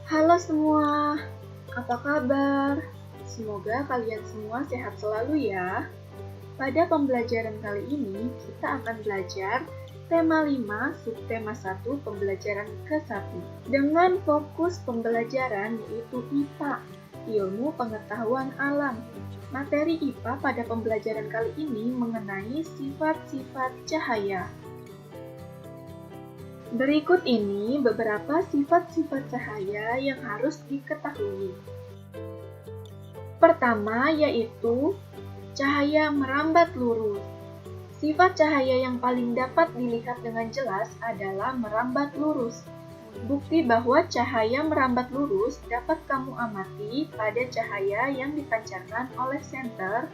Halo semua, apa kabar? Semoga kalian semua sehat selalu ya. Pada pembelajaran kali ini, kita akan belajar tema 5, subtema 1, pembelajaran ke-1. Dengan fokus pembelajaran yaitu IPA, Ilmu Pengetahuan Alam. Materi IPA pada pembelajaran kali ini mengenai sifat-sifat cahaya. Berikut ini beberapa sifat-sifat cahaya yang harus diketahui. Pertama yaitu cahaya merambat lurus. Sifat cahaya yang paling dapat dilihat dengan jelas adalah merambat lurus. Bukti bahwa cahaya merambat lurus dapat kamu amati pada cahaya yang dipancarkan oleh senter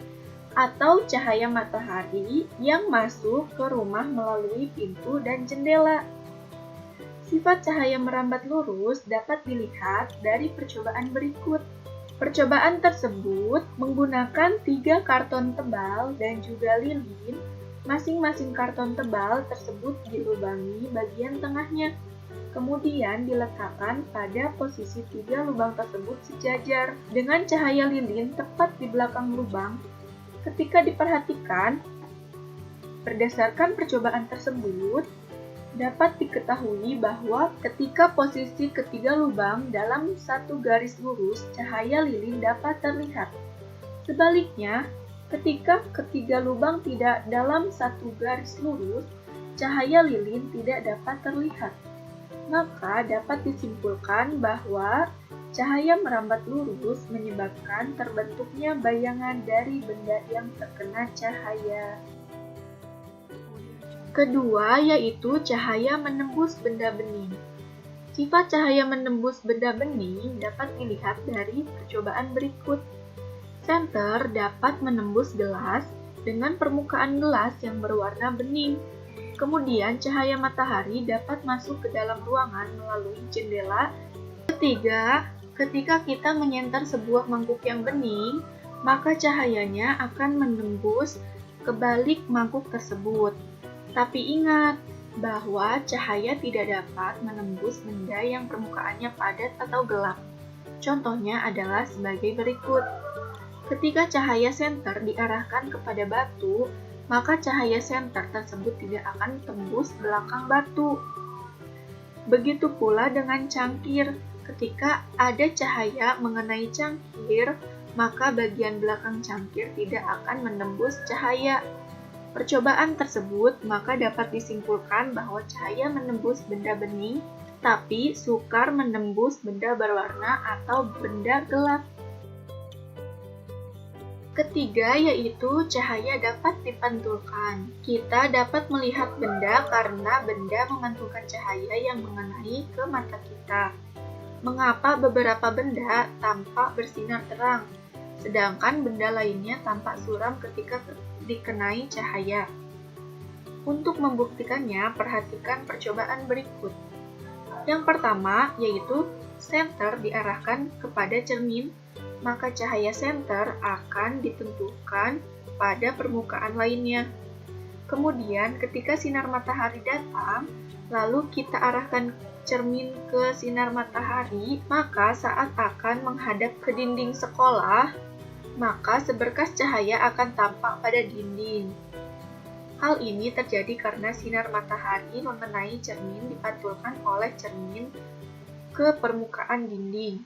atau cahaya matahari yang masuk ke rumah melalui pintu dan jendela. Sifat cahaya merambat lurus dapat dilihat dari percobaan berikut. Percobaan tersebut menggunakan 3 karton tebal dan juga lilin. Masing-masing karton tebal tersebut dilubangi bagian tengahnya. Kemudian diletakkan pada posisi 3 lubang tersebut sejajar dengan cahaya lilin tepat di belakang lubang. Ketika diperhatikan, berdasarkan percobaan tersebut, dapat diketahui bahwa ketika posisi ketiga lubang dalam satu garis lurus, cahaya lilin dapat terlihat. Sebaliknya, ketika ketiga lubang tidak dalam satu garis lurus, cahaya lilin tidak dapat terlihat. Maka dapat disimpulkan bahwa cahaya merambat lurus menyebabkan terbentuknya bayangan dari benda yang terkena cahaya. Kedua yaitu cahaya menembus benda bening. Sifat cahaya menembus benda bening dapat dilihat dari percobaan berikut. Senter dapat menembus gelas dengan permukaan gelas yang berwarna bening. Kemudian cahaya matahari dapat masuk ke dalam ruangan melalui jendela. Ketiga, ketika kita menyenter sebuah mangkuk yang bening, maka cahayanya akan menembus ke balik mangkuk tersebut. Tapi ingat bahwa cahaya tidak dapat menembus benda yang permukaannya padat atau gelap. Contohnya adalah sebagai berikut. Ketika cahaya senter diarahkan kepada batu, maka cahaya senter tersebut tidak akan tembus belakang batu. Begitu pula dengan cangkir. Ketika ada cahaya mengenai cangkir, maka bagian belakang cangkir tidak akan menembus cahaya. Percobaan tersebut maka dapat disimpulkan bahwa cahaya menembus benda bening, tapi sukar menembus benda berwarna atau benda gelap. Ketiga yaitu cahaya dapat dipantulkan. Kita dapat melihat benda karena benda memantulkan cahaya yang mengenai ke mata kita. Mengapa beberapa benda tampak bersinar terang, sedangkan benda lainnya tampak suram ketika dikenai cahaya? Untuk membuktikannya, perhatikan percobaan berikut. Yang pertama, yaitu senter diarahkan kepada cermin, maka cahaya senter akan ditentukan pada permukaan lainnya. Kemudian, ketika sinar matahari datang, lalu kita arahkan cermin ke sinar matahari, maka saat akan menghadap ke dinding sekolah, maka seberkas cahaya akan tampak pada dinding. Hal ini terjadi karena sinar matahari mengenai cermin dipantulkan oleh cermin ke permukaan dinding.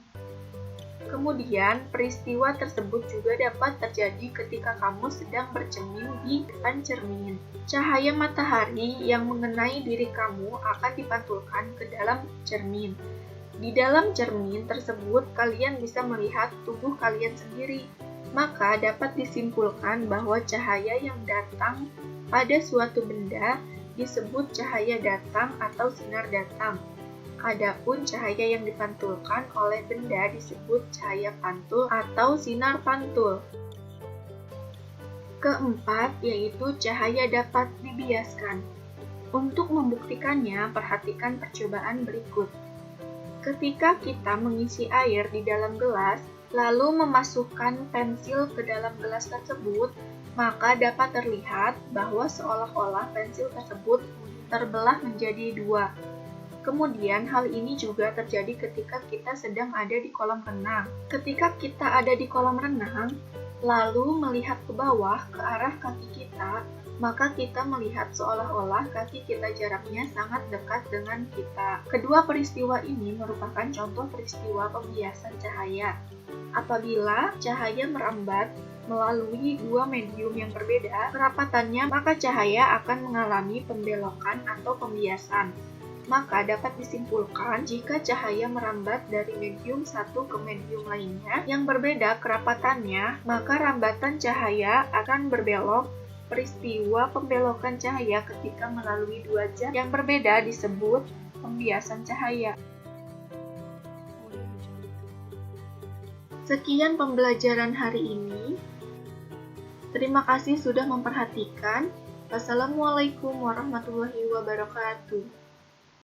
Kemudian, peristiwa tersebut juga dapat terjadi ketika kamu sedang bercermin di depan cermin. Cahaya matahari yang mengenai diri kamu akan dipantulkan ke dalam cermin. Di dalam cermin tersebut, kalian bisa melihat tubuh kalian sendiri. Maka dapat disimpulkan bahwa cahaya yang datang pada suatu benda disebut cahaya datang atau sinar datang. Adapun cahaya yang dipantulkan oleh benda disebut cahaya pantul atau sinar pantul. Keempat, yaitu cahaya dapat dibiaskan. Untuk membuktikannya, perhatikan percobaan berikut. Ketika kita mengisi air di dalam gelas, lalu memasukkan pensil ke dalam gelas tersebut, maka dapat terlihat bahwa seolah-olah pensil tersebut terbelah menjadi 2. Kemudian hal ini juga terjadi ketika kita sedang ada di kolam renang. Ketika kita ada di kolam renang, lalu melihat ke bawah ke arah kaki kita, maka kita melihat seolah-olah kaki kita jaraknya sangat dekat dengan kita. Kedua peristiwa ini merupakan contoh peristiwa pembiasan cahaya. Apabila cahaya merambat melalui dua medium yang berbeda kerapatannya, maka cahaya akan mengalami pembelokan atau pembiasan. Maka dapat disimpulkan jika cahaya merambat dari medium satu ke medium lainnya yang berbeda kerapatannya, maka rambatan cahaya akan berbelok. Peristiwa pembelokan cahaya ketika melalui dua zat yang berbeda disebut pembiasan cahaya. Sekian pembelajaran hari ini. Terima kasih sudah memperhatikan. Wassalamualaikum warahmatullahi wabarakatuh.